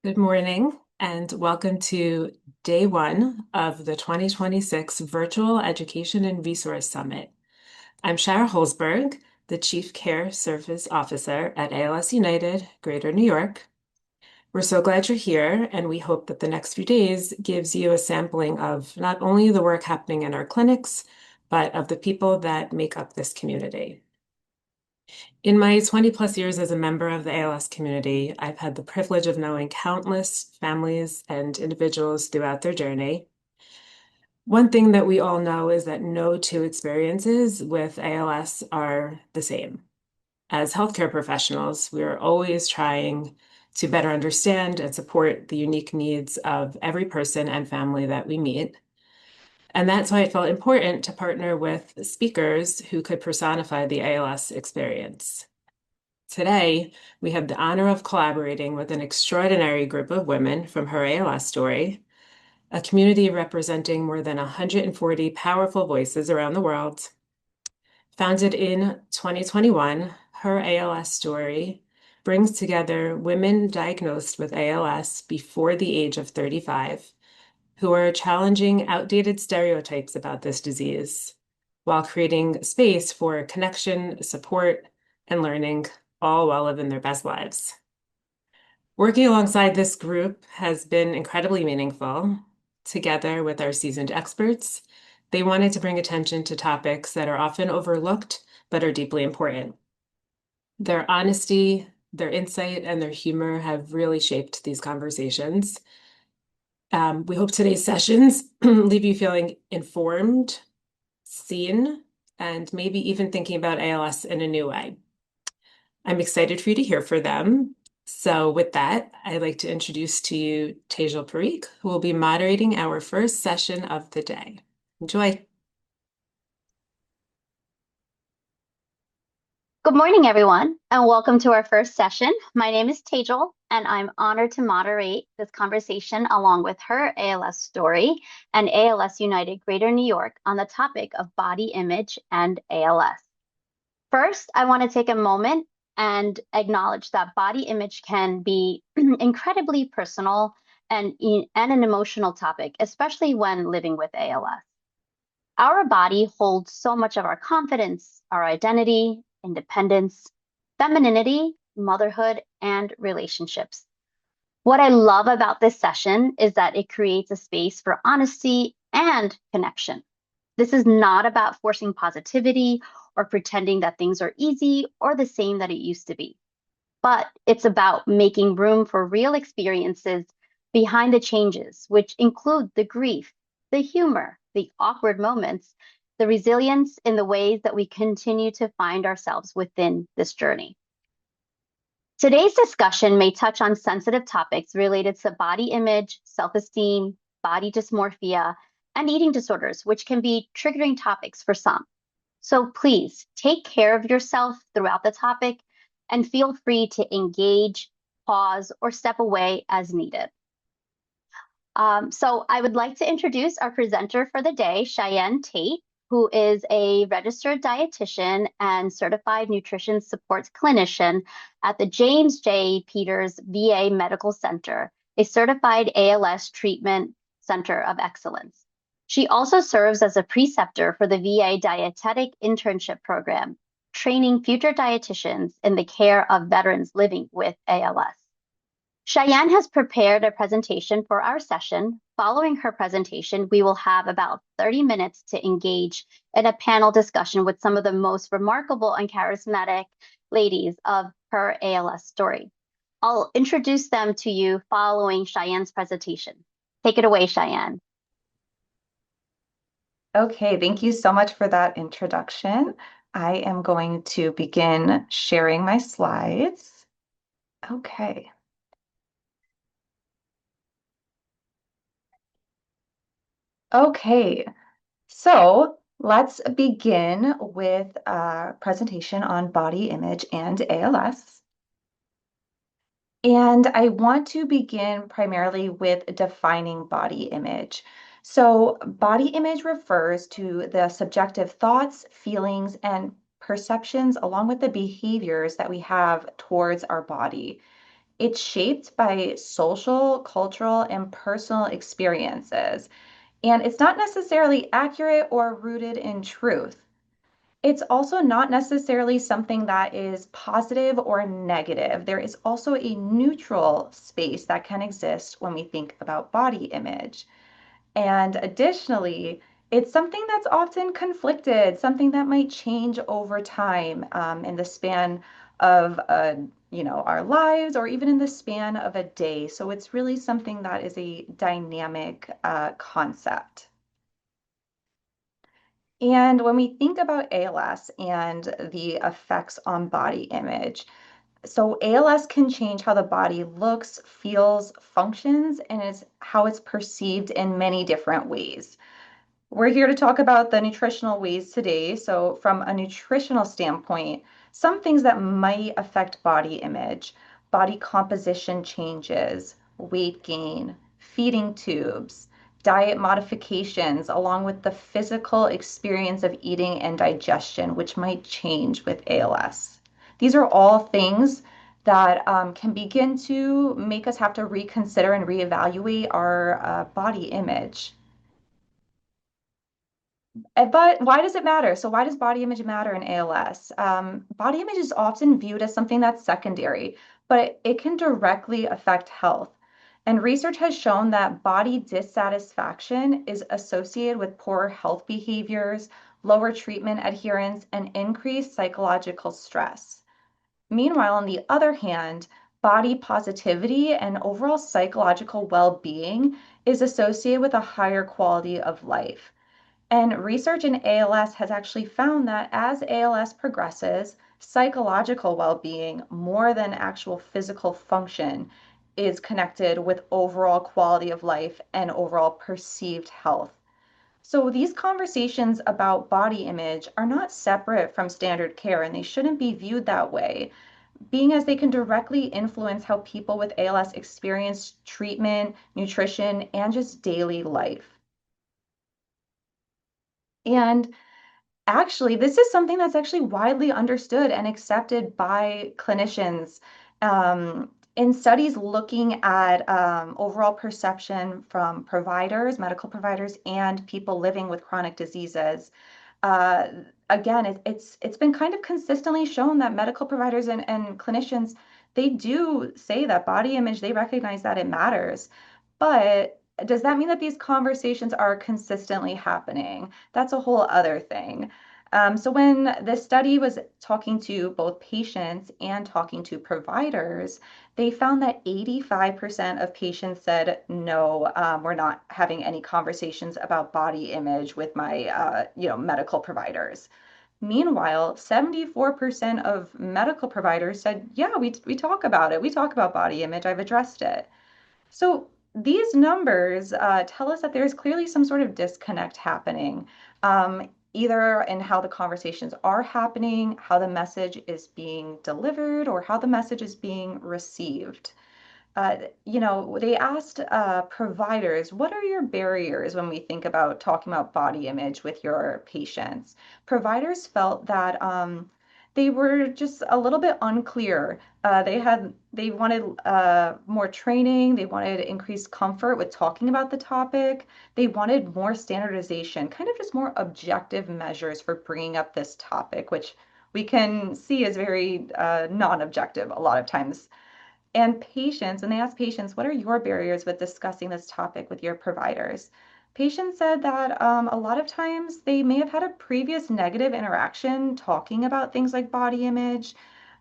Good morning and welcome to day one of the 2026 Virtual Education and Resource Summit. I'm Shara Holzberg, the Chief Care Service Officer at ALS United, Greater New York. We're so glad you're here, and we hope that the next few days gives you a sampling of not only the work happening in our clinics, but of the people that make up this community. In my 20 plus years as a member of the ALS community, I've had the privilege of knowing countless families and individuals throughout their journey. One thing that we all know is that no two experiences with ALS are the same. As healthcare professionals, we are always trying to better understand and support the unique needs of every person and family that we meet. And that's why it felt important to partner with speakers who could personify the ALS experience. Today, we have the honor of collaborating with an extraordinary group of women from Her ALS Story, a community representing more than 140 powerful voices around the world. Founded in 2021, Her ALS Story brings together women diagnosed with ALS before the age of 35 who are challenging outdated stereotypes about this disease while creating space for connection, support, and learning, all while living their best lives. Working alongside this group has been incredibly meaningful. Together with our seasoned experts, they wanted to bring attention to topics that are often overlooked but are deeply important. Their honesty, their insight, and their humor have really shaped these conversations. We hope today's sessions leave you feeling informed, seen, and maybe even thinking about ALS in a new way. I'm excited for you to hear from them. So with that, I'd like to introduce to you Tejal Parikh, who will be moderating our first session of the day. Enjoy. Good morning, everyone, and welcome to our first session. My name is Tejal, and I'm honored to moderate this conversation along with Her ALS Story and ALS United Greater New York on the topic of body image and ALS. First, I want to take a moment and acknowledge that body image can be incredibly personal and an emotional topic, especially when living with ALS. Our body holds so much of our confidence, our identity, independence, femininity, motherhood, and relationships. What I love about this session is that it creates a space for honesty and connection. This is not about forcing positivity or pretending that things are easy or the same that it used to be, but it's about making room for real experiences behind the changes, which include the grief, the humor, the awkward moments, the resilience in the ways that we continue to find ourselves within this journey. Today's discussion may touch on sensitive topics related to body image, self-esteem, body dysmorphia, and eating disorders, which can be triggering topics for some. So please take care of yourself throughout the topic and feel free to engage, pause, or step away as needed. So I would like to introduce our presenter for the day, Cheyenne Tate, who is a registered dietitian and certified nutrition support clinician at the James J. Peters VA Medical Center, a certified ALS treatment center of excellence. She also serves as a preceptor for the VA Dietetic Internship Program, training future dietitians in the care of veterans living with ALS. Cheyenne has prepared a presentation for our session. Following her presentation, we will have about 30 minutes to engage in a panel discussion with some of the most remarkable and charismatic ladies of Her ALS Story. I'll introduce them to you following Cheyenne's presentation. Take it away, Cheyenne. Okay, thank you so much for that introduction. I am going to begin sharing my slides. Okay. Okay, so let's begin with a presentation on body image and ALS. And I want to begin primarily with defining body image. So body image refers to the subjective thoughts, feelings, and perceptions along with the behaviors that we have towards our body. It's shaped by social, cultural, and personal experiences, and it's not necessarily accurate or rooted in truth. It's also not necessarily something that is positive or negative. There is also a neutral space that can exist when we think about body image. And additionally, it's something that's often conflicted, something that might change over time in the span of our lives, or even in the span of a day. So it's really something that is a dynamic concept. And when we think about ALS and the effects on body image, so ALS can change how the body looks, feels, functions, and is how it's perceived in many different ways. We're here to talk about the nutritional ways today. So, from a nutritional standpoint, some things that might affect body image, body composition changes, weight gain, feeding tubes, diet modifications, along with the physical experience of eating and digestion, which might change with ALS. These are all things that can begin to make us have to reconsider and reevaluate our body image. But why does it matter? So why does body image matter in ALS? Body image is often viewed as something that's secondary, but it can directly affect health. And research has shown that body dissatisfaction is associated with poorer health behaviors, lower treatment adherence, and increased psychological stress. Meanwhile, on the other hand, body positivity and overall psychological well-being is associated with a higher quality of life. And research in ALS has actually found that as ALS progresses, psychological well being, more than actual physical function, is connected with overall quality of life and overall perceived health. So these conversations about body image are not separate from standard care, and they shouldn't be viewed that way, being as they can directly influence how people with ALS experience treatment, nutrition, and just daily life. And actually, this is something that's actually widely understood and accepted by clinicians. In studies looking at overall perception from providers, medical providers, and people living with chronic diseases, uh, again, it's been kind of consistently shown that medical providers and clinicians, they do say that body image, they recognize that it matters. But does that mean that these conversations are consistently happening? That's a whole other thing. So when the study was talking to both patients and talking to providers, they found that 85% of patients said, no, we're not having any conversations about body image with my, medical providers. Meanwhile, 74% of medical providers said, yeah, we talk about it. We talk about body image. I've addressed it. So these numbers tell us that there's clearly some sort of disconnect happening, either in how the conversations are happening, how the message is being delivered, or how the message is being received. They asked providers, what are your barriers when we think about talking about body image with your patients? Providers felt that they were just a little bit unclear. They wanted more training. They wanted increased comfort with talking about the topic. They wanted more standardization, kind of just more objective measures for bringing up this topic, which we can see is very non-objective a lot of times. And patients, and they asked patients, what are your barriers with discussing this topic with your providers? Patients said that a lot of times they may have had a previous negative interaction talking about things like body image,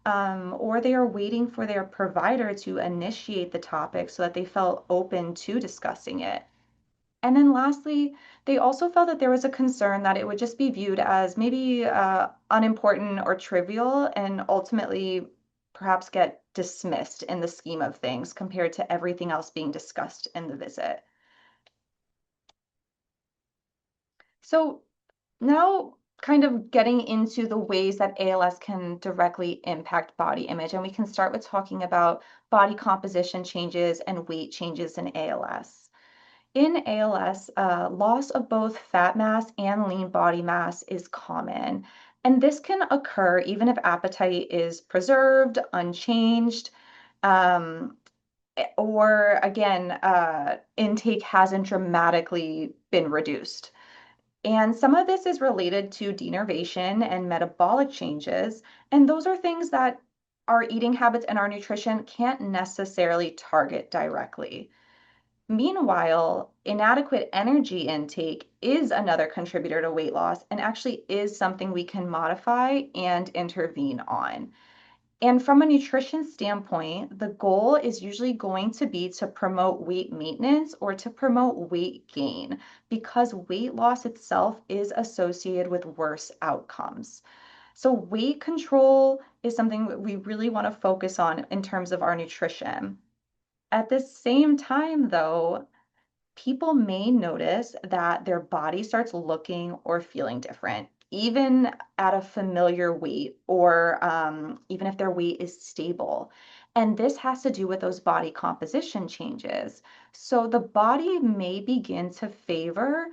or they are waiting for their provider to initiate the topic so that they felt open to discussing it. And then lastly, they also felt that there was a concern that it would just be viewed as maybe unimportant or trivial and ultimately perhaps get dismissed in the scheme of things compared to everything else being discussed in the visit. So now kind of getting into the ways that ALS can directly impact body image, and we can start with talking about body composition changes and weight changes in ALS. In ALS, loss of both fat mass and lean body mass is common, and this can occur even if appetite is preserved, unchanged. Or again, intake hasn't dramatically been reduced. And some of this is related to denervation and metabolic changes. And those are things that our eating habits and our nutrition can't necessarily target directly. Meanwhile, inadequate energy intake is another contributor to weight loss and actually is something we can modify and intervene on. And from a nutrition standpoint, the goal is usually going to be to promote weight maintenance or to promote weight gain because weight loss itself is associated with worse outcomes. So, weight control is something that we really want to focus on in terms of our nutrition. At the same time, though, people may notice that their body starts looking or feeling different, even at a familiar weight, or even if their weight is stable. And this has to do with those body composition changes. So the body may begin to favor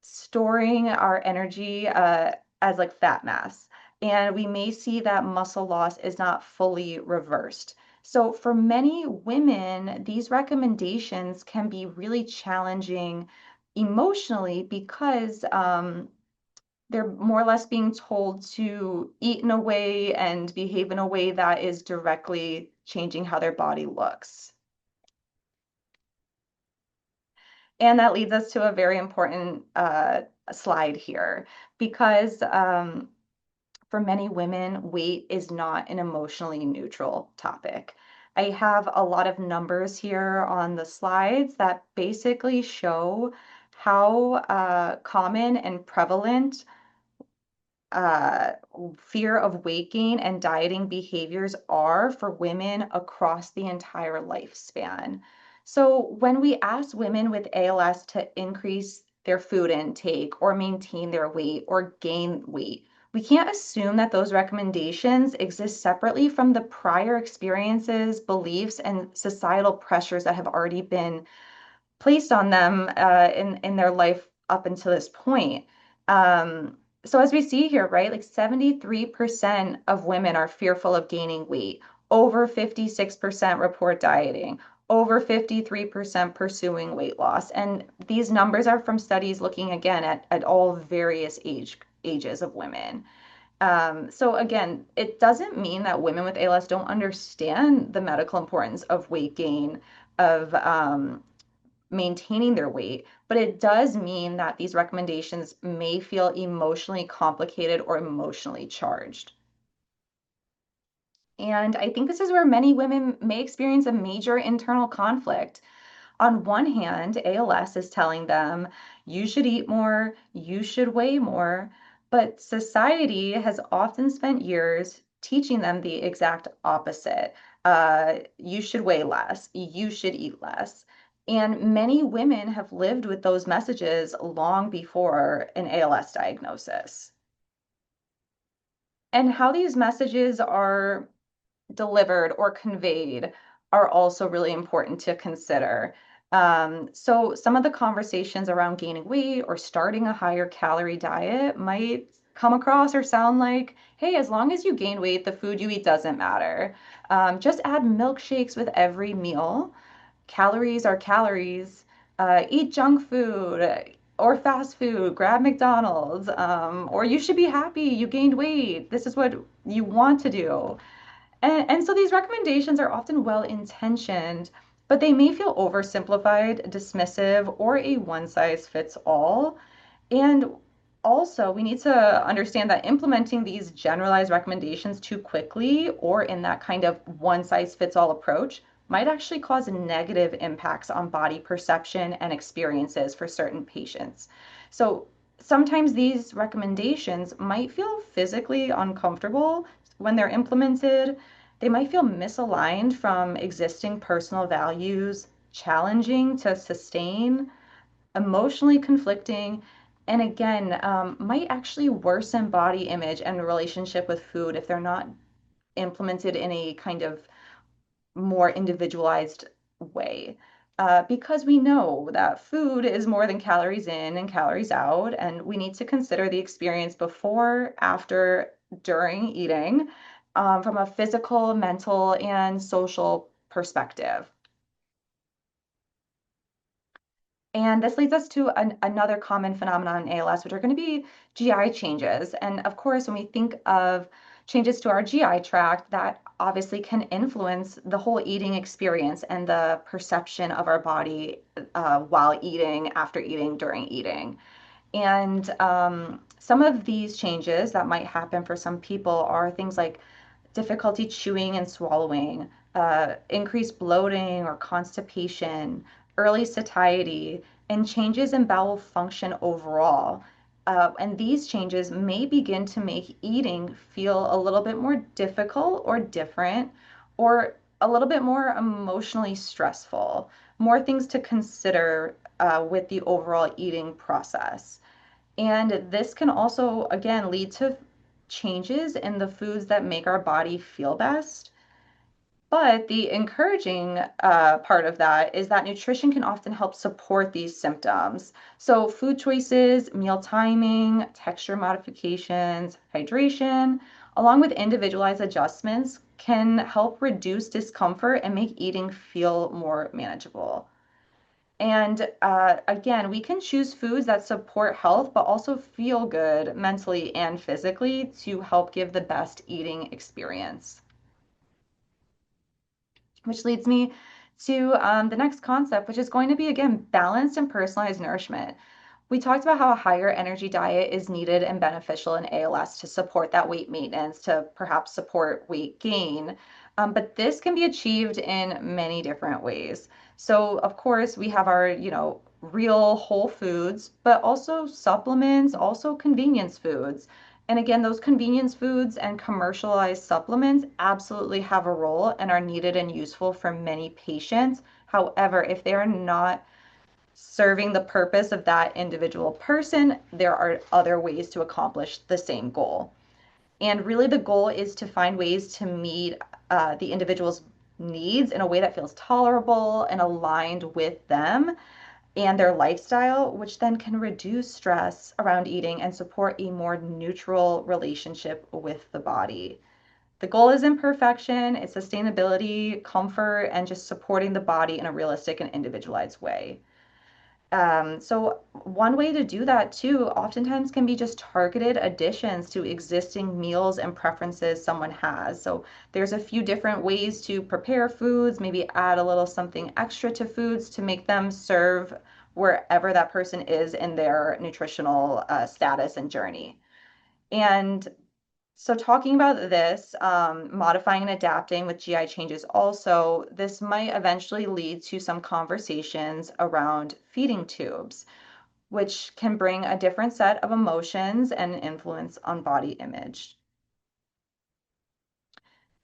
storing our energy as like fat mass. And we may see that muscle loss is not fully reversed. So for many women, these recommendations can be really challenging emotionally because they're more or less being told to eat in a way and behave in a way that is directly changing how their body looks. And that leads us to a very important slide here because for many women, weight is not an emotionally neutral topic. I have a lot of numbers here on the slides that basically show how common and prevalent uh, fear of weight gain and dieting behaviors are for women across the entire lifespan. So when we ask women with ALS to increase their food intake or maintain their weight or gain weight, we can't assume that those recommendations exist separately from the prior experiences, beliefs, and societal pressures that have already been placed on them in their life up until this point. Um, so as we see here, right, like 73% of women are fearful of gaining weight. Over 56% report dieting. Over 53% pursuing weight loss. And these numbers are from studies looking again at all various ages of women. So again, it doesn't mean that women with ALS don't understand the medical importance of weight gain, of maintaining their weight, but it does mean that these recommendations may feel emotionally complicated or emotionally charged. And I think this is where many women may experience a major internal conflict. On one hand, ALS is telling them, you should eat more, you should weigh more, but society has often spent years teaching them the exact opposite. You should weigh less, you should eat less. And many women have lived with those messages long before an ALS diagnosis. And how these messages are delivered or conveyed are also really important to consider. So some of the conversations around gaining weight or starting a higher calorie diet might come across or sound like, hey, as long as you gain weight, the food you eat doesn't matter. Just add milkshakes with every meal. Calories are calories. Eat junk food or fast food, grab McDonald's, or you should be happy you gained weight. This is what you want to do. And so these recommendations are often well intentioned, but they may feel oversimplified, dismissive, or a one size fits all. And also, we need to understand that implementing these generalized recommendations too quickly or in that kind of one size fits all approach might actually cause negative impacts on body perception and experiences for certain patients. So sometimes these recommendations might feel physically uncomfortable when they're implemented. They might feel misaligned from existing personal values, challenging to sustain, emotionally conflicting, and again, might actually worsen body image and relationship with food if they're not implemented in a kind of more individualized way. Because we know that food is more than calories in and calories out, and we need to consider the experience before, after, during eating. from a physical, mental, and social perspective. And this leads us to another common phenomenon in ALS, which are going to be GI changes. And of course, when we think of changes to our GI tract, that obviously can influence the whole eating experience and the perception of our body while eating, after eating, during eating. And some of these changes that might happen for some people are things like difficulty chewing and swallowing, increased bloating or constipation, early satiety, and changes in bowel function overall. And these changes may begin to make eating feel a little bit more difficult or different, or a little bit more emotionally stressful. More things to consider with the overall eating process. And this can also, again, lead to changes in the foods that make our body feel best. But the encouraging part of that is that nutrition can often help support these symptoms. So, food choices, meal timing, texture modifications, hydration, along with individualized adjustments, can help reduce discomfort and make eating feel more manageable. And again, we can choose foods that support health, but also feel good mentally and physically to help give the best eating experience. Which leads me to the next concept, which is going to be, again, balanced and personalized nourishment. We talked about how a higher energy diet is needed and beneficial in ALS to support that weight maintenance, to perhaps support weight gain. But this can be achieved in many different ways. So, of course, we have our, real whole foods, but also supplements, also convenience foods. And again, those convenience foods and commercialized supplements absolutely have a role and are needed and useful for many patients. However, if they are not serving the purpose of that individual person, there are other ways to accomplish the same goal. And really, the goal is to find ways to meet the individual's needs in a way that feels tolerable and aligned with them and their lifestyle, which then can reduce stress around eating and support a more neutral relationship with the body. The goal isn't perfection, it's sustainability, comfort, and just supporting the body in a realistic and individualized way. So one way to do that too, oftentimes can be just targeted additions to existing meals and preferences someone has. So there's a few different ways to prepare foods, maybe add a little something extra to foods to make them serve wherever that person is in their nutritional status and journey. And so talking about this, modifying and adapting with GI changes also, this might eventually lead to some conversations around feeding tubes, which can bring a different set of emotions and influence on body image.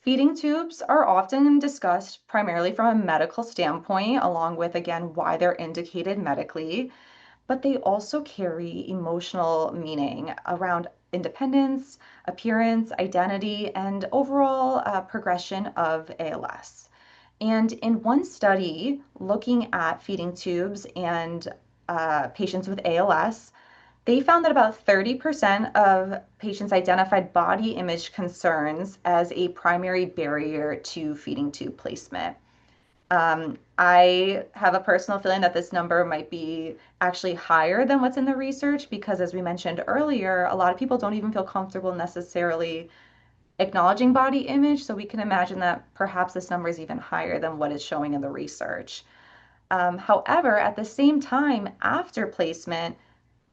Feeding tubes are often discussed primarily from a medical standpoint, along with, again, why they're indicated medically, but they also carry emotional meaning around independence, appearance, identity, and overall progression of ALS. And in one study looking at feeding tubes and patients with ALS, they found that about 30% of patients identified body image concerns as a primary barrier to feeding tube placement. I have a personal feeling that this number might be actually higher than what's in the research because, as we mentioned earlier, a lot of people don't even feel comfortable necessarily acknowledging body image. So we can imagine that perhaps this number is even higher than what is showing in the research. However, at the same time, after placement,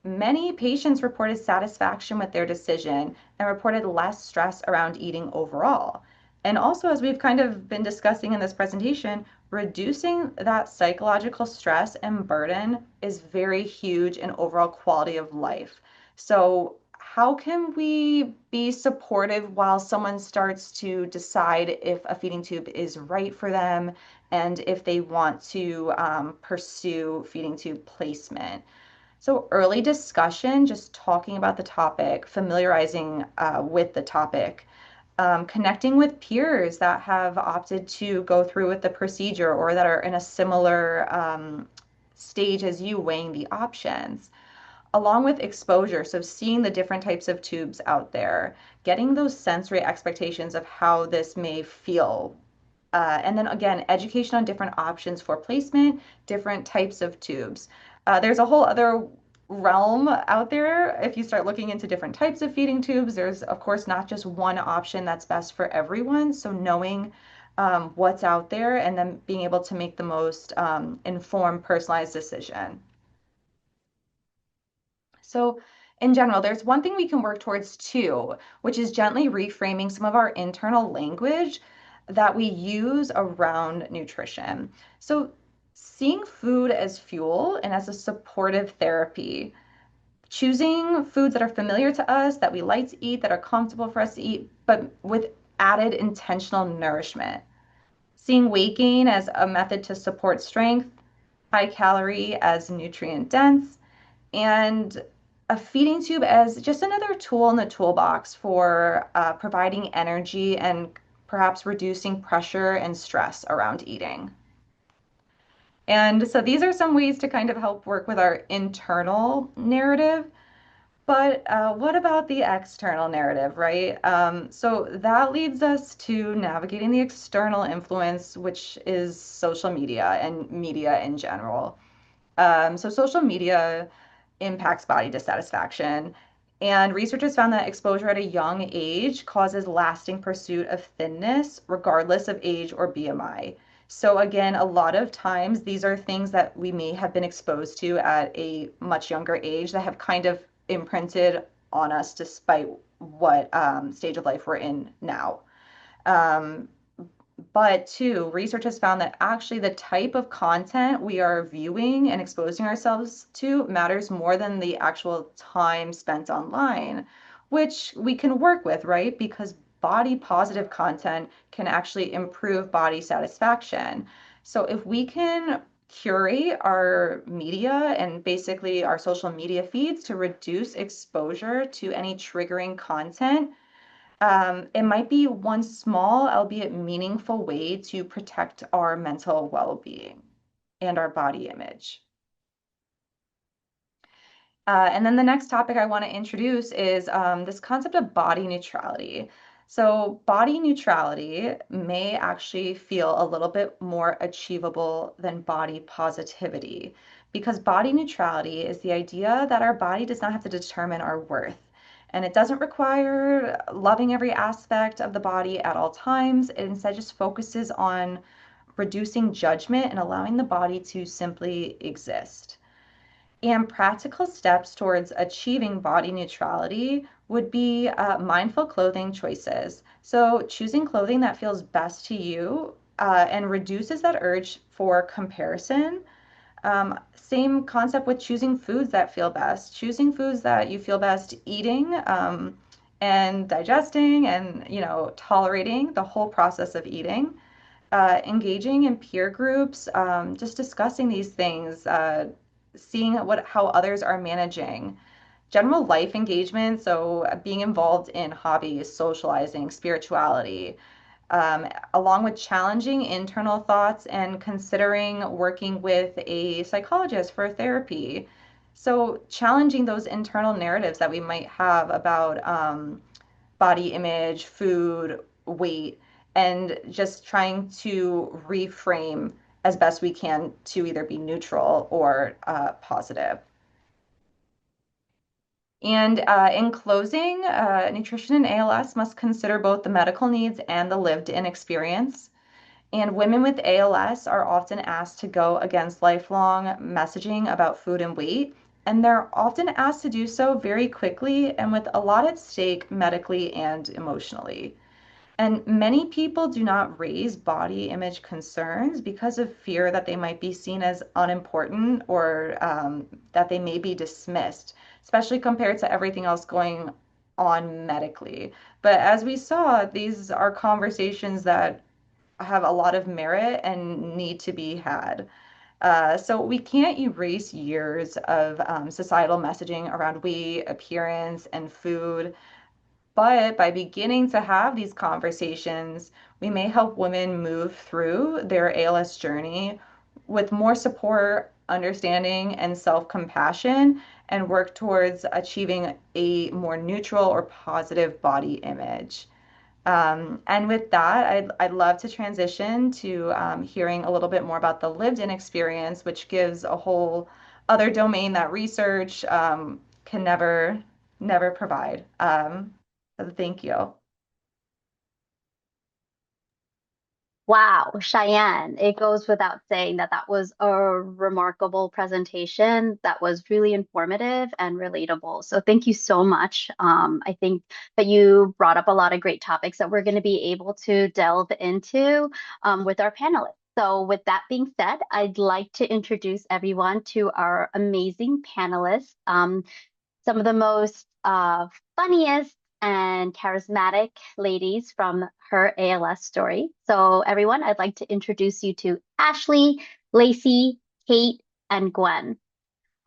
many patients reported satisfaction with their decision and reported less stress around eating overall. And also, as we've kind of been discussing in this presentation, reducing that psychological stress and burden is very huge in overall quality of life. So, how can we be supportive while someone starts to decide if a feeding tube is right for them and if they want to pursue feeding tube placement? So early discussion, just talking about the topic, familiarizing with the topic, connecting with peers that have opted to go through with the procedure or that are in a similar stage as you weighing the options. along with exposure. So seeing the different types of tubes out there, getting those sensory expectations of how this may feel. And then again, education on different options for placement, different types of tubes. There's a whole other realm out there. If you start looking into different types of feeding tubes, there's of course not just one option that's best for everyone. So knowing what's out there and then being able to make the most informed, personalized decision. So in general, there's one thing we can work towards too, which is gently reframing some of our internal language that we use around nutrition. So seeing food as fuel and as a supportive therapy, choosing foods that are familiar to us, that we like to eat, that are comfortable for us to eat, but with added intentional nourishment. Seeing weight gain as a method to support strength, high calorie as nutrient dense, and a feeding tube as just another tool in the toolbox for providing energy and perhaps reducing pressure and stress around eating. And so these are some ways to kind of help work with our internal narrative. But what about the external narrative, right? So that leads us to navigating the external influence, which is social media and media in general. So social media impacts body dissatisfaction. And researchers found that exposure at a young age causes lasting pursuit of thinness, regardless of age or BMI. So, again, a lot of times these are things that we may have been exposed to at a much younger age that have kind of imprinted on us despite what stage of life we're in now. Um, but two, research has found that actually the type of content we are viewing and exposing ourselves to matters more than the actual time spent online, which we can work with, right? Because body positive content can actually improve body satisfaction. So if we can curate our media and basically our social media feeds to reduce exposure to any triggering content, it might be one small, albeit meaningful way to protect our mental well-being and our body image. And then the next topic I want to introduce is this concept of body neutrality. So, body neutrality may actually feel a little bit more achievable than body positivity because body neutrality is the idea that our body does not have to determine our worth. And it doesn't require loving every aspect of the body at all times. It instead just focuses on reducing judgment and allowing the body to simply exist. And practical steps towards achieving body neutrality would be mindful clothing choices. So, choosing clothing that feels best to you and reduces that urge for comparison. Same concept with choosing foods that feel best, choosing foods that you feel best eating and digesting and, tolerating the whole process of eating. Engaging in peer groups, just discussing these things, seeing how others are managing. General life engagement, so being involved in hobbies, socializing, spirituality, along with challenging internal thoughts and considering working with a psychologist for therapy. So, challenging those internal narratives that we might have about body image, food, weight, and just trying to reframe as best we can to either be neutral or positive. And in closing, nutrition in ALS must consider both the medical needs and the lived-in experience. And women with ALS are often asked to go against lifelong messaging about food and weight. And they're often asked to do so very quickly and with a lot at stake medically and emotionally. And many people do not raise body image concerns because of fear that they might be seen as unimportant or that they may be dismissed, especially compared to everything else going on medically. But as we saw, these are conversations that have a lot of merit and need to be had. So we can't erase years of societal messaging around weight, appearance, and food. But by beginning to have these conversations, we may help women move through their ALS journey with more support, understanding, and self compassion. and work towards achieving a more neutral or positive body image. And with that, I'd love to transition to hearing a little bit more about the lived-in experience, which gives a whole other domain that research can never provide. So thank you. Wow, Cheyenne, it goes without saying that that was a remarkable presentation that was really informative and relatable. So thank you so much. I think that you brought up a lot of great topics that we're going to be able to delve into with our panelists. So with that being said, I'd like to introduce everyone to our amazing panelists. Some of the most funniest and charismatic ladies from her ALS story. So, everyone, I'd like to introduce you to Ashley, Lacey, Kate, and Gwen.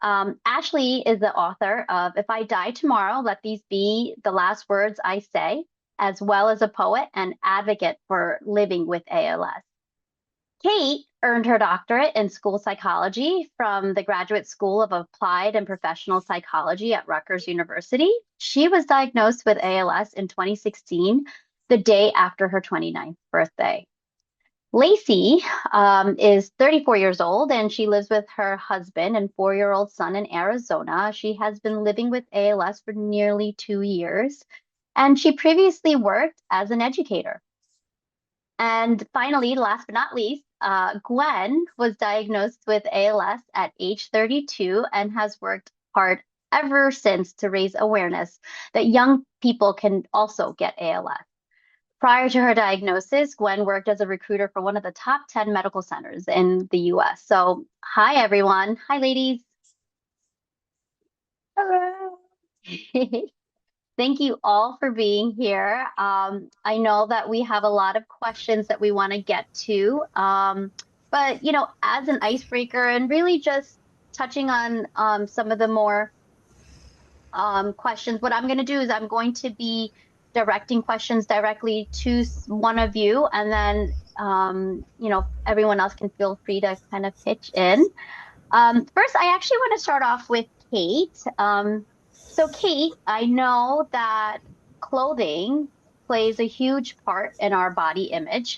Ashley is the author of If I Die Tomorrow, Let These Be the Last Words I Say, as well as a poet and advocate for living with ALS. Kate earned her doctorate in school psychology from the Graduate School of Applied and Professional Psychology at Rutgers University. She was diagnosed with ALS in 2016, the day after her 29th birthday. Lacey is 34 years old and she lives with her husband and 4-year-old son in Arizona. She has been living with ALS for nearly 2 years, and she previously worked as an educator. And finally, last but not least, Gwen was diagnosed with ALS at age 32 and has worked hard ever since to raise awareness that young people can also get ALS. Prior to her diagnosis, Gwen worked as a recruiter for one of the top 10 medical centers in the US. So, hi, everyone. Hi, ladies. Hello. Thank you all for being here. I know that we have a lot of questions that we want to get to, but as an icebreaker and really just touching on some of the more questions, what I'm going to do is I'm going to be directing questions directly to one of you, and then everyone else can feel free to kind of pitch in. First, I actually want to start off with Kate. So, Kate, I know that clothing plays a huge part in our body image.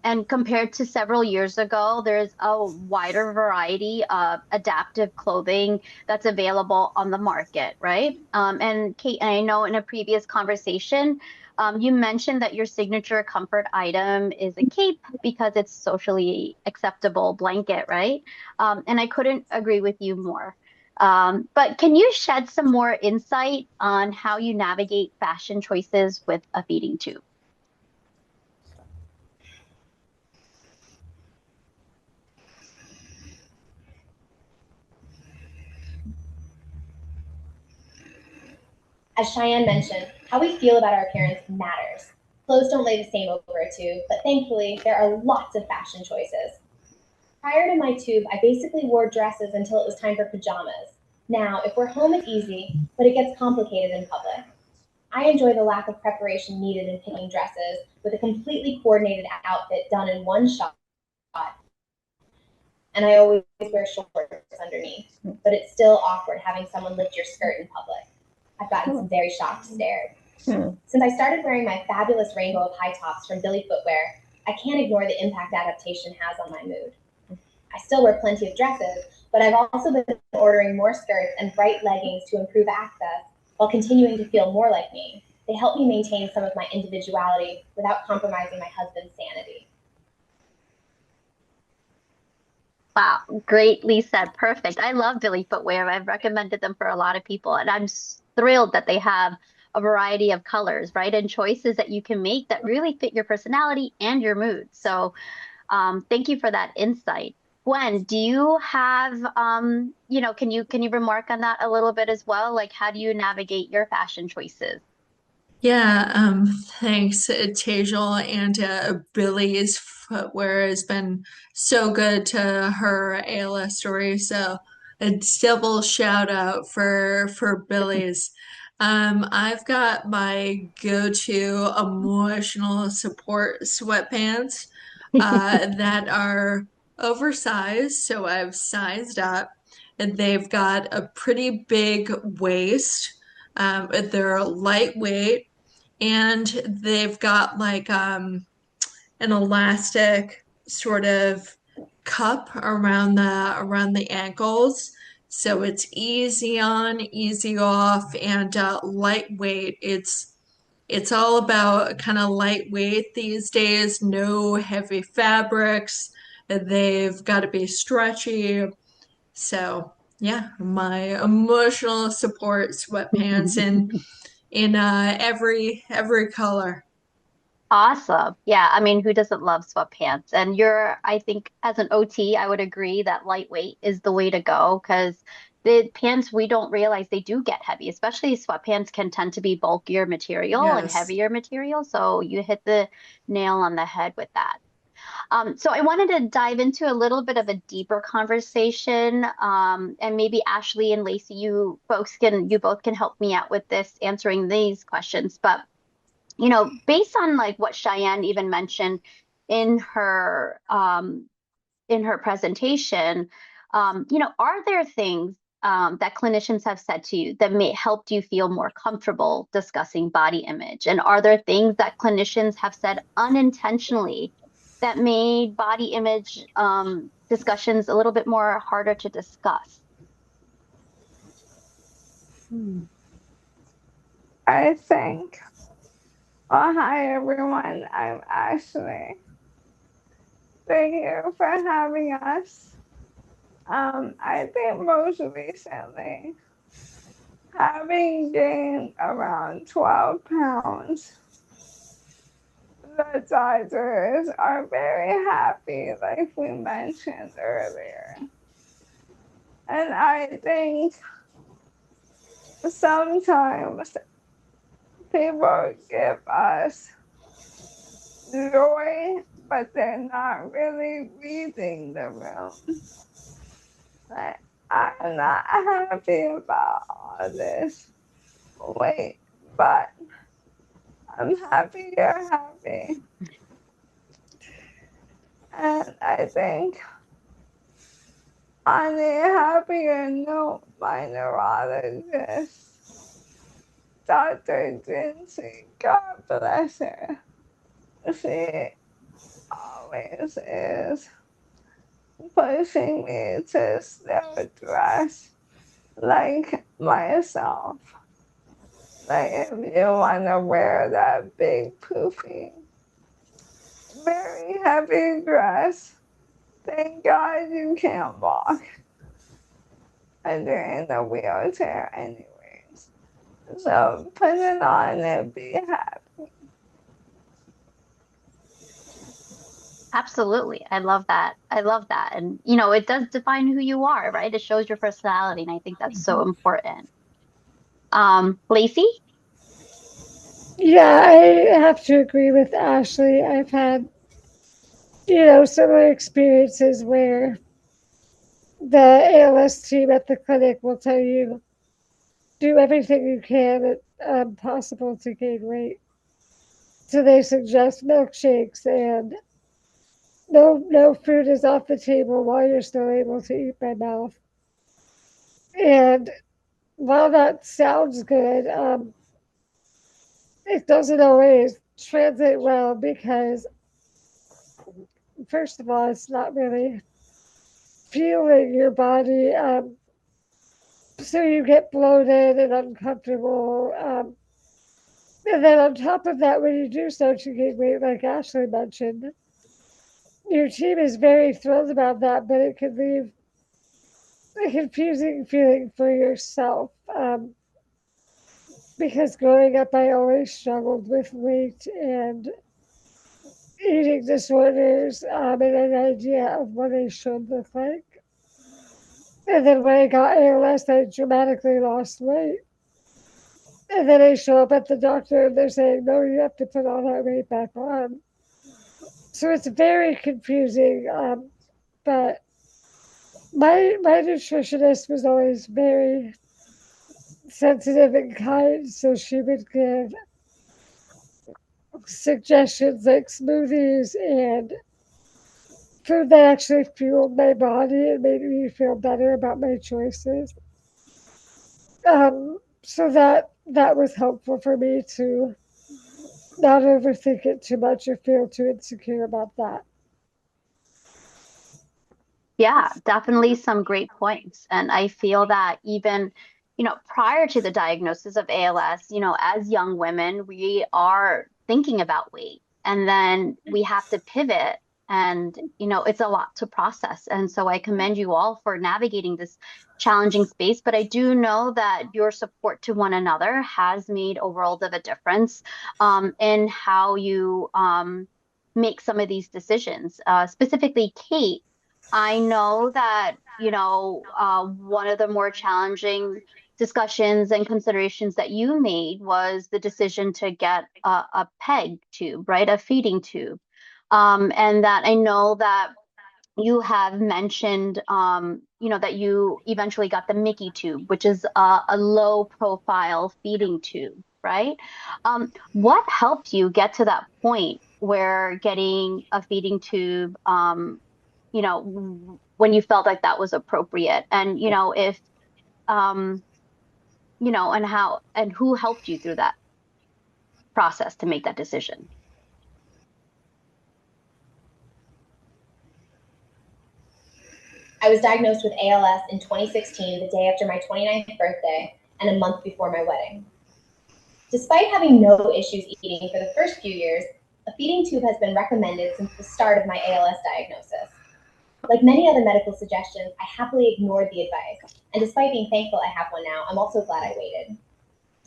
And compared to several years ago, there's a wider variety of adaptive clothing that's available on the market, right? And Kate, I know in a previous conversation, you mentioned that your signature comfort item is a cape because it's socially acceptable blanket, right? And I couldn't agree with you more. But can you shed some more insight on how you navigate fashion choices with a feeding tube? As Cheyenne mentioned, how we feel about our appearance matters. Clothes don't lay the same over a tube, but thankfully, there are lots of fashion choices. Prior to my tube, I basically wore dresses until it was time for pajamas. Now, if we're home, it's easy, but it gets complicated in public. I enjoy the lack of preparation needed in picking dresses, with a completely coordinated outfit done in one shot, and I always wear shorts underneath, but it's still awkward having someone lift your skirt in public. I've gotten some very shocked stares. Since I started wearing my fabulous rainbow of high tops from Billy Footwear, I can't ignore the impact adaptation has on my mood. I still wear plenty of dresses, but I've also been ordering more skirts and bright leggings to improve access while continuing to feel more like me. They help me maintain some of my individuality without compromising my husband's sanity. Wow, greatly said. Perfect. I love Billy Footwear. I've recommended them for a lot of people, and I'm thrilled that they have a variety of colors, right? And choices that you can make that really fit your personality and your mood. So, thank you for that insight. Gwen, do you have, can you remark on that a little bit as well? Like, how do you navigate your fashion choices? Yeah, thanks, Tejal, and Billy's footwear has been so good to her ALS story. So a double shout out for Billy's. I've got my go-to emotional support sweatpants that are oversized, so I've sized up. and they've got a pretty big waist. They're lightweight, and they've got like an elastic sort of cup around the ankles. So it's easy on, easy off, and lightweight. It's all about kind of lightweight these days, no heavy fabrics. They've got to be stretchy. So, yeah, my emotional support sweatpants in every color. Awesome. Yeah, I mean, who doesn't love sweatpants? And I think as an OT, I would agree that lightweight is the way to go because the pants, we don't realize they do get heavy, especially sweatpants can tend to be bulkier material and Yes. heavier material. So you hit the nail on the head with that. So I wanted to dive into a little bit of a deeper conversation. And maybe Ashley and Lacey, you both can help me out with this, answering these questions. But based on like what Cheyenne even mentioned in her presentation, are there things that clinicians have said to you that may helped you feel more comfortable discussing body image? And are there things that clinicians have said unintentionally that made body image discussions a little bit more harder to discuss? I think, well, hi everyone, I'm Ashley. Thank you for having us. I think most recently, having gained around 12 pounds, the doctors are very happy, like we mentioned earlier. And I think sometimes people give us joy, but they're not really reading the room. Like, I'm not happy about all this weight, but I'm happy you're happy. And I think on a happier note, my neurologist, Dr. Jinsey, God bless her, she always is pushing me to still dress like myself. Like if you want to wear that big poofy, very heavy dress, thank God you can't walk. And you're in a wheelchair anyways. So put it on and be happy. Absolutely. I love that. I love that. And, it does define who you are, right? It shows your personality. And I think that's so important. Lacey? Yeah, I have to agree with Ashley. I've had, similar experiences where the ALS team at the clinic will tell you do everything you can possible to gain weight. So they suggest milkshakes and no food is off the table while you're still able to eat by mouth. And while that sounds good, it doesn't always translate well because, first of all, it's not really feeling your body. So you get bloated and uncomfortable. And then on top of that, when you do start to gain weight, like Ashley mentioned, your team is very thrilled about that, but it can leave a confusing feeling for yourself. Because growing up, I always struggled with weight and eating disorders and an idea of what I should look like. And then when I got ALS, I dramatically lost weight. And then I show up at the doctor and they're saying, no, you have to put all that weight back on. So it's very confusing. But my nutritionist was always very sensitive and kind. So she would give suggestions like smoothies and food that actually fueled my body and made me feel better about my choices. So that was helpful for me to not overthink it too much or feel too insecure about that. Yeah, definitely some great points. And I feel that even, prior to the diagnosis of ALS, as young women, we are thinking about weight and then we have to pivot and, it's a lot to process. And so I commend you all for navigating this challenging space. But I do know that your support to one another has made a world of a difference in how you make some of these decisions. Specifically, Kate, I know that, one of the more challenging discussions and considerations that you made was the decision to get a PEG tube, right? A feeding tube. And that I know that you have mentioned, that you eventually got the Mickey tube, which is a low profile feeding tube, right? What helped you get to that point where getting a feeding tube, when you felt like that was appropriate? And, if, um, and how, and who helped you through that process to make that decision? I was diagnosed with ALS in 2016, the day after my 29th birthday and a month before my wedding. Despite having no issues eating for the first few years, a feeding tube has been recommended since the start of my ALS diagnosis. Like many other medical suggestions, I happily ignored the advice, and despite being thankful I have one now, I'm also glad I waited.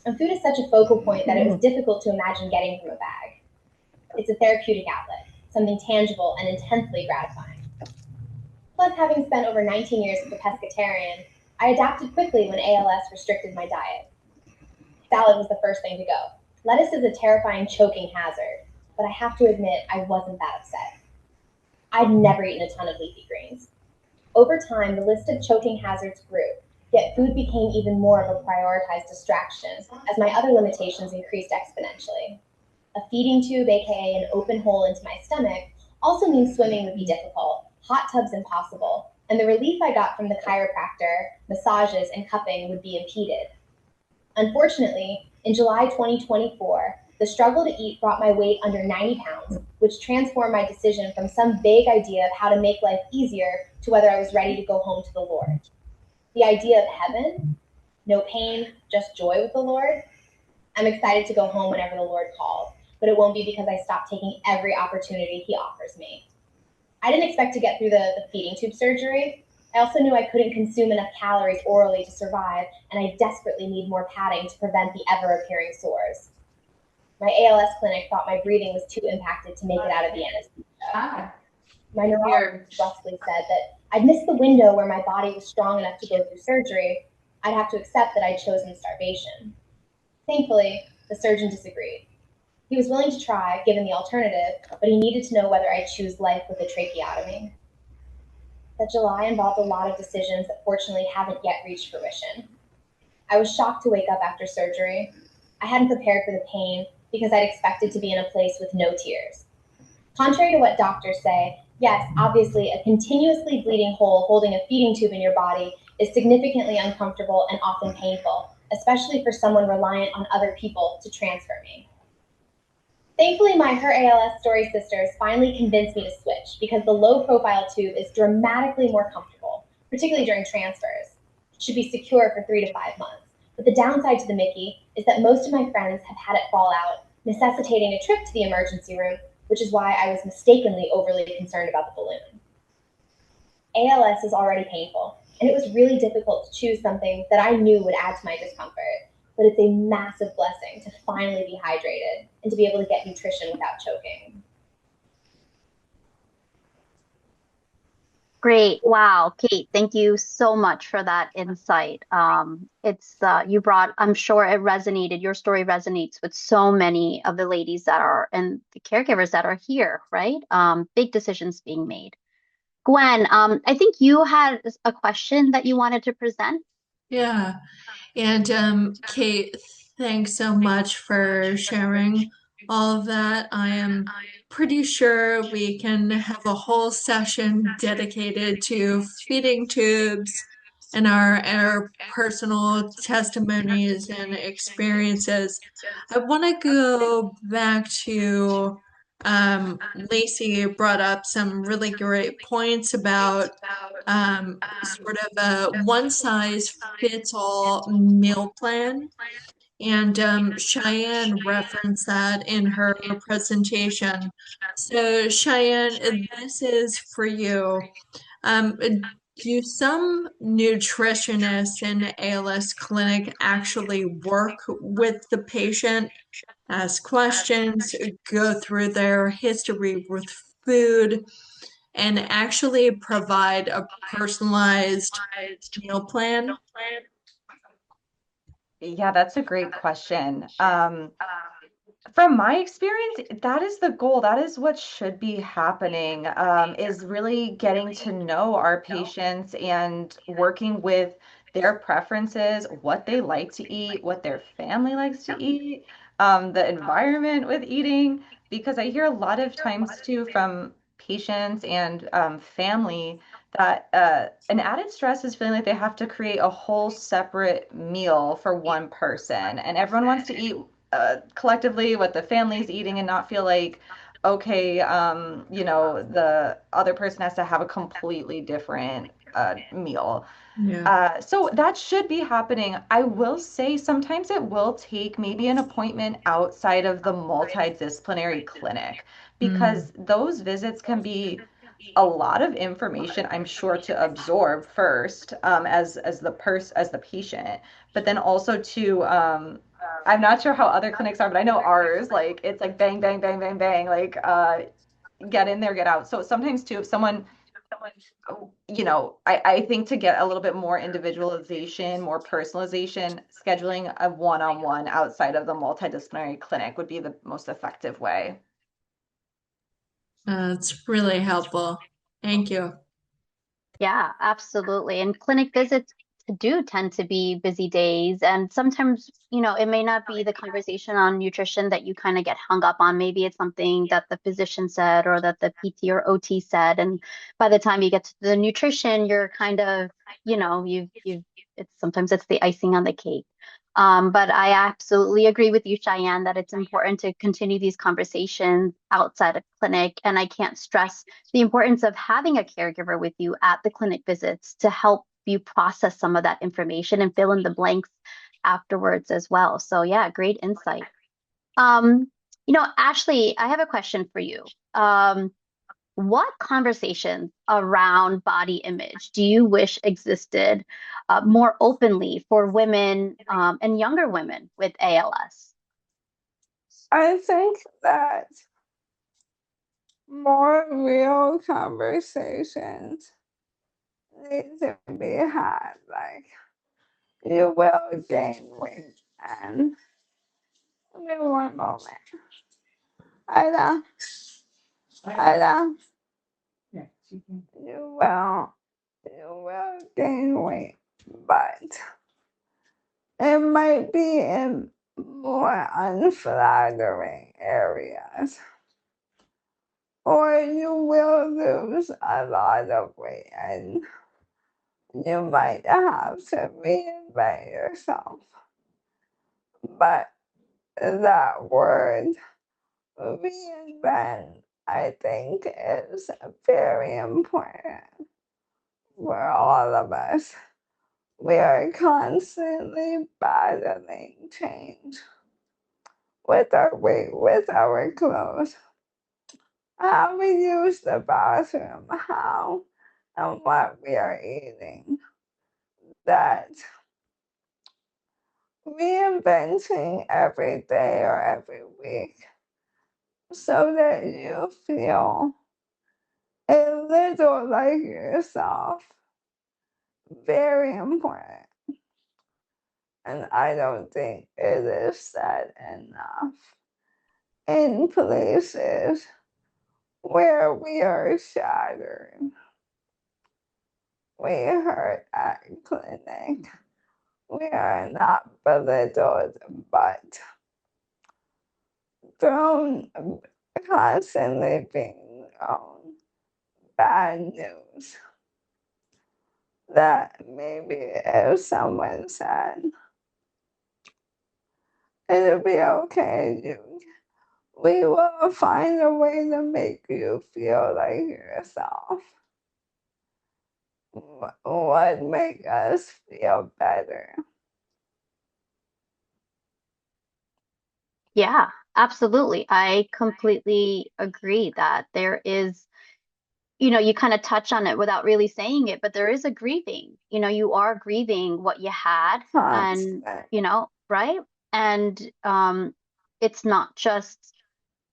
And food is such a focal point that it was difficult to imagine getting from a bag. It's a therapeutic outlet, something tangible and intensely gratifying. Plus, having spent over 19 years as a pescatarian, I adapted quickly when ALS restricted my diet. Salad was the first thing to go. Lettuce is a terrifying choking hazard, but I have to admit I wasn't that upset. I'd never eaten a ton of leafy greens. Over time, the list of choking hazards grew, yet food became even more of a prioritized distraction as my other limitations increased exponentially. A feeding tube, aka an open hole into my stomach, also means swimming would be difficult, hot tubs impossible, and the relief I got from the chiropractor, massages, and cupping would be impeded. Unfortunately, in July 2024, the struggle to eat brought my weight under 90 pounds, which transformed my decision from some vague idea of how to make life easier to whether I was ready to go home to the Lord. The idea of heaven, no pain, just joy with the Lord. I'm excited to go home whenever the Lord calls, but it won't be because I stop taking every opportunity He offers me. I didn't expect to get through the feeding tube surgery. I also knew I couldn't consume enough calories orally to survive, and I desperately need more padding to prevent the ever-appearing sores. My ALS clinic thought my breathing was too impacted to make it out of the anesthesia. My neurologist brusquely said that I'd missed the window where my body was strong enough to go through surgery. I'd have to accept that I'd chosen starvation. Thankfully, the surgeon disagreed. He was willing to try, given the alternative, but he needed to know whether I'd choose life with a tracheotomy. That July involved a lot of decisions that fortunately haven't yet reached fruition. I was shocked to wake up after surgery. I hadn't prepared for the pain because I'd expected to be in a place with no tears. Contrary to what doctors say, yes, obviously a continuously bleeding hole holding a feeding tube in your body is significantly uncomfortable and often painful, especially for someone reliant on other people to transfer me. Thankfully, my Her ALS Story sisters finally convinced me to switch because the low-profile tube is dramatically more comfortable, particularly during transfers. It should be secure for 3 to 5 months. But the downside to the Mickey is that most of my friends have had it fall out, necessitating a trip to the emergency room, which is why I was mistakenly overly concerned about the balloon. ALS is already painful, and it was really difficult to choose something that I knew would add to my discomfort. But it's a massive blessing to finally be hydrated and to be able to get nutrition without choking. Great. Wow. Kate, thank you so much for that insight. You brought, I'm sure it resonated, your story resonates with so many of the ladies that are and the caregivers that are here, right? Big decisions being made. Gwen, I think you had a question that you wanted to present. Yeah. And Kate, thanks so much for sharing all of that. I am pretty sure we can have a whole session dedicated to feeding tubes and our personal testimonies and experiences. I want to go back to Lacey brought up some really great points about sort of a one size fits all meal plan. And Cheyenne referenced that in her presentation. So, Cheyenne, this is for you. Do some nutritionists in ALS clinic actually work with the patient, ask questions, go through their history with food, and actually provide a personalized meal plan? Yeah, that's a great question. From my experience, that is the goal. That is what should be happening, is really getting to know our patients and working with their preferences, what they like to eat, what their family likes to eat, the environment with eating. Because I hear a lot of times too from patients and family that an added stress is feeling like they have to create a whole separate meal for one person, and everyone wants to eat collectively what the family's eating and not feel like, okay, the other person has to have a completely different meal. Yeah. So that should be happening. I will say sometimes it will take maybe an appointment outside of the multidisciplinary clinic Mm. because those visits can be a lot of information, I'm sure, to absorb first, as the patient, but then also to I'm not sure how other clinics are, but I know ours, like it's like bang, bang, bang, bang, bang, like get in there, get out. So sometimes too, if someone, I think to get a little bit more individualization, more personalization, scheduling a one-on-one outside of the multidisciplinary clinic would be the most effective way. It's really helpful. Thank you. Yeah, absolutely. And clinic visits do tend to be busy days. And sometimes, it may not be the conversation on nutrition that you kind of get hung up on. Maybe it's something that the physician said or that the PT or OT said. And by the time you get to the nutrition, you're kind of, sometimes it's the icing on the cake. But I absolutely agree with you, Cheyenne, that it's important to continue these conversations outside of clinic. And I can't stress the importance of having a caregiver with you at the clinic visits to help you process some of that information and fill in the blanks afterwards as well. So yeah, great insight. Ashley, I have a question for you. What conversations around body image do you wish existed more openly for women and younger women with ALS? I think that more real conversations need to be had. Like, you will gain weight, and give me one moment. I know, I know. You will gain weight, but it might be in more unflattering areas, or you will lose a lot of weight and you might have to reinvent yourself. But that word, reinvent, I think is very important for all of us. We are constantly battling change with our weight, with our clothes, how we use the bathroom, how and what we are eating. That reinventing every day or every week so that you feel a little like yourself, very important. And I don't think it is said enough in places where we are shattered. We hurt at clinic. We are not belittled, but thrown constantly being bad news that maybe if someone said it'll be okay, we will find a way to make you feel like yourself. What make us feel better? Yeah, absolutely. I completely agree that there is, you kind of touch on it without really saying it, but there is a grieving. You are grieving what you had and, Constant. right? And it's not just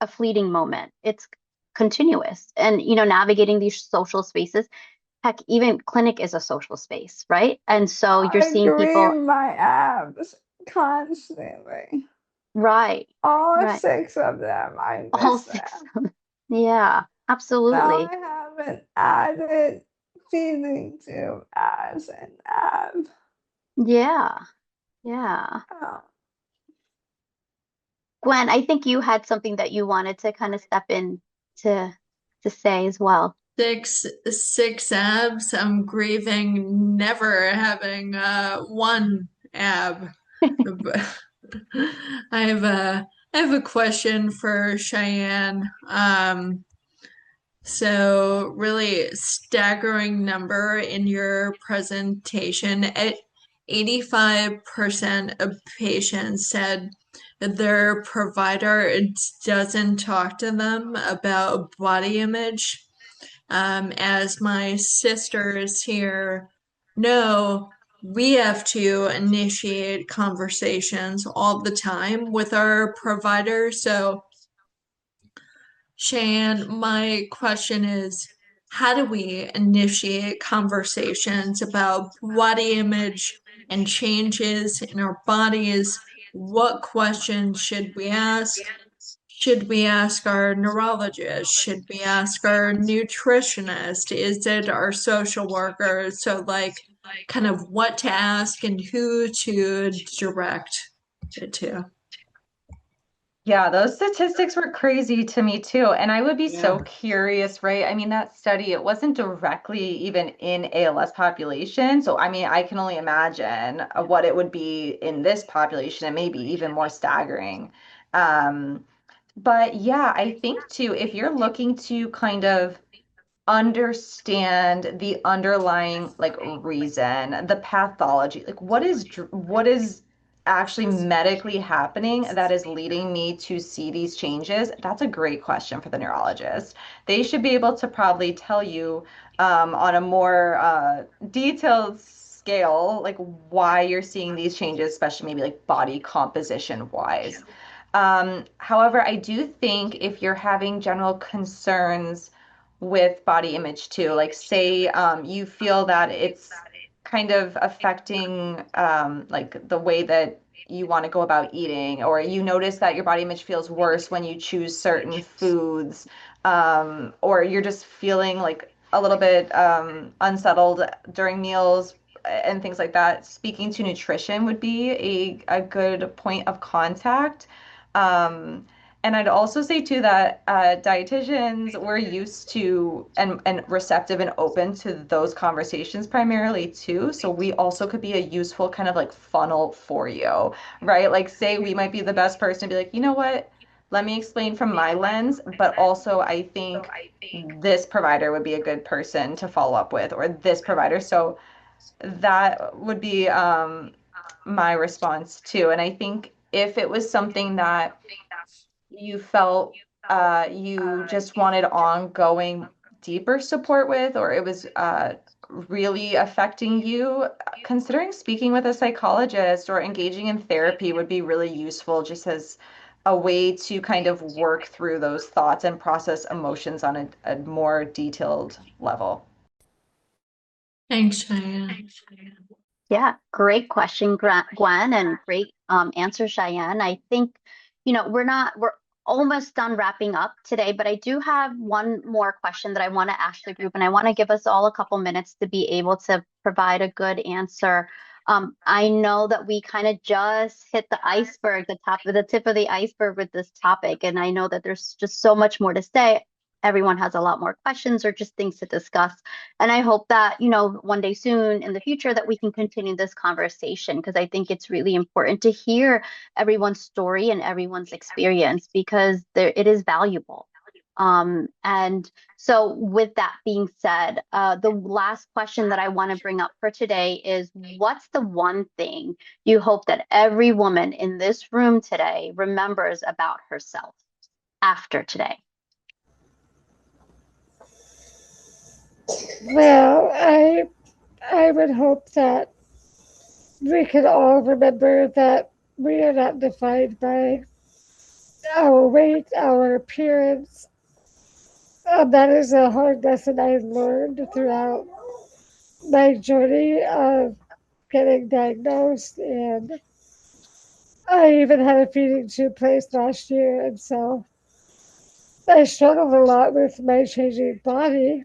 a fleeting moment. It's continuous. And, navigating these social spaces, heck, even clinic is a social space, right? And so you're I seeing people, grieve my abs constantly. right, All right. 6 of them, I All miss six. them. Yeah, Now absolutely. I have an added feeling to as an ab. Yeah, yeah. Oh, Gwen, I think you had something that you wanted to kind of step in to say as well. Six abs. I'm grieving never having one ab. I have a question for Cheyenne. So really staggering number in your presentation. 85% of patients said that their provider doesn't talk to them about body image. As my sisters here know, we have to initiate conversations all the time with our providers. So Cheyenne, my question is, how do we initiate conversations about body image and changes in our bodies? What questions should we ask? Should we ask our neurologist? Should we ask our nutritionist? Is it our social worker? So, like, kind of what to ask and who to direct it to. Yeah, those statistics were crazy to me too. And I would be Yeah. so curious, right? I mean, that study, it wasn't directly even in ALS population. So, I mean, I can only imagine what it would be in this population and maybe even more staggering. Um, but yeah, I think too, if you're looking to kind of understand the underlying like reason, the pathology, like what is actually medically happening that is leading me to see these changes? That's a great question for the neurologist. They should be able to probably tell you on a more detailed scale, like why you're seeing these changes, especially maybe like body composition wise. However, I do think if you're having general concerns with body image too. Like, say you feel that it's kind of affecting like the way that you want to go about eating, or you notice that your body image feels worse when you choose certain foods, or you're just feeling like a little bit unsettled during meals and things like that. Speaking to nutrition would be a good point of contact. Um, and I'd also say too that dietitians were used to and receptive and open to those conversations primarily too. So we also could be a useful kind of like funnel for you, right? Like say we might be the best person to be like, you know what? Let me explain from my lens, but also I think this provider would be a good person to follow up with, or this provider. So that would be my response too. And I think if it was something that you felt you just wanted ongoing, deeper support with, or it was really affecting you, considering speaking with a psychologist or engaging in therapy would be really useful just as a way to kind of work through those thoughts and process emotions on a more detailed level. Thanks, Cheyenne. Yeah, great question, Gwen, and great answer, Cheyenne. I think, we're almost done wrapping up today, but I do have one more question that I want to ask the group, and I want to give us all a couple minutes to be able to provide a good answer. I know that we kind of just hit the iceberg, the tip of the iceberg with this topic. And I know that there's just so much more to say. Everyone has a lot more questions or just things to discuss. And I hope that, one day soon in the future that we can continue this conversation, because I think it's really important to hear everyone's story and everyone's experience because it is valuable. And so with that being said, the last question that I want to bring up for today is what's the one thing you hope that every woman in this room today remembers about herself after today? Well, I would hope that we can all remember that we are not defined by our weight, our appearance. That is a hard lesson I learned throughout my journey of getting diagnosed, and I even had a feeding tube placed last year, and so I struggled a lot with my changing body,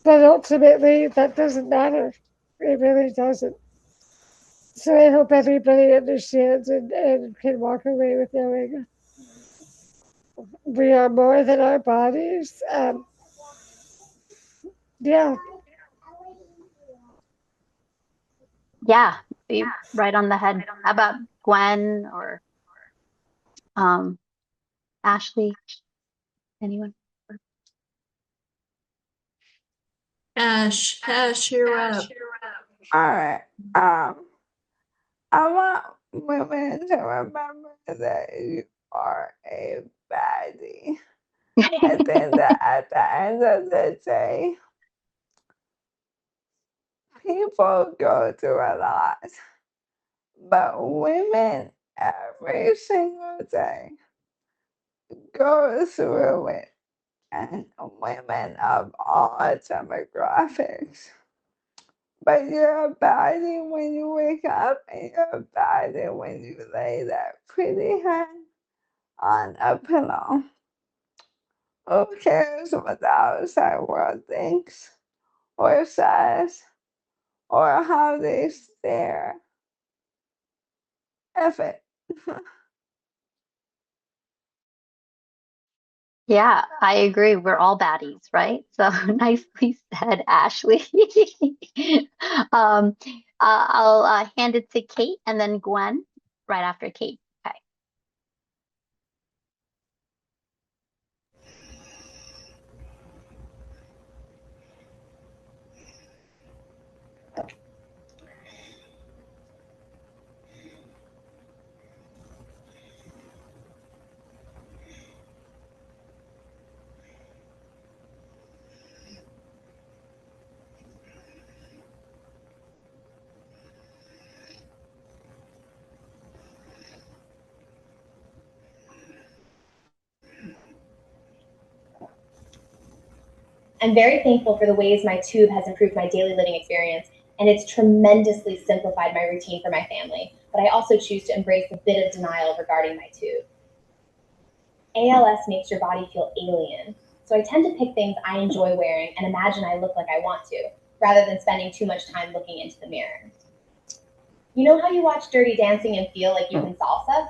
but ultimately that doesn't matter. It really doesn't. So I hope everybody understands and can walk away with knowing we are more than our bodies. Yeah. Yeah, be right on the head. How about Gwen or Ashley? Anyone? Ash, you're up. All right. I want women to remember that you are a baddie. I think that at the end of the day, people go through a lot, but women every single day go through it, and women of all demographics. But you're a baddie when you wake up, and you're a baddie when you lay that pretty head on a pillow. Who cares what the outside world thinks, or says, or how they stare? F it. Yeah, I agree. We're all baddies, right? So nicely said, Ashley. Um, I'll hand it to Kate and then Gwen right after Kate. Okay. I'm very thankful for the ways my tube has improved my daily living experience, and it's tremendously simplified my routine for my family, but I also choose to embrace a bit of denial regarding my tube. ALS makes your body feel alien, so I tend to pick things I enjoy wearing and imagine I look like I want to, rather than spending too much time looking into the mirror. You know how you watch Dirty Dancing and feel like you can salsa?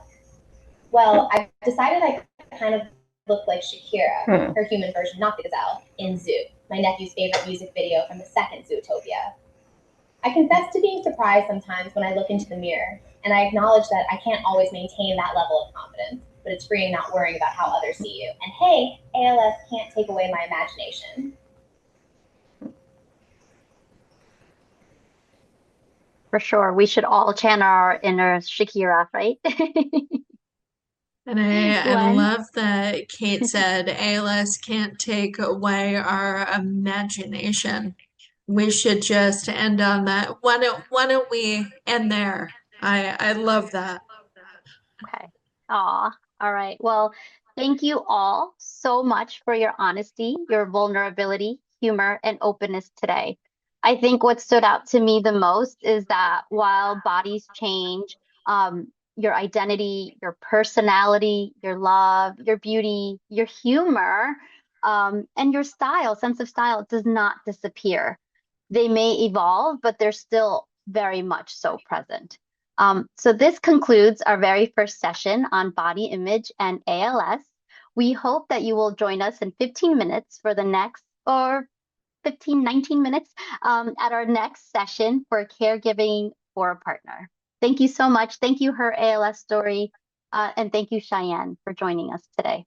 Well, I've decided I kind of look like Shakira, her human version, not the gazelle, in Zoo, my nephew's favorite music video from the second Zootopia. I confess to being surprised sometimes when I look into the mirror, and I acknowledge that I can't always maintain that level of confidence, but it's freeing not worrying about how others see you. And hey, ALS can't take away my imagination. For sure. We should all channel our inner Shakira, right? And I Gwen? love that Kate said ALS can't take away our imagination. We should just end on that. Why don't we end there? I love that. Okay. Aw. All right. Well, thank you all so much for your honesty, your vulnerability, humor, and openness today. I think what stood out to me the most is that while bodies change, your identity, your personality, your love, your beauty, your humor, and your style, sense of style does not disappear. They may evolve, but they're still very much so present. So this concludes our very first session on body image and ALS. We hope that you will join us in 15 minutes for the next, or 15, 19 minutes at our next session for caregiving for a partner. Thank you so much. Thank you, Her ALS Story. And thank you, Cheyenne, for joining us today.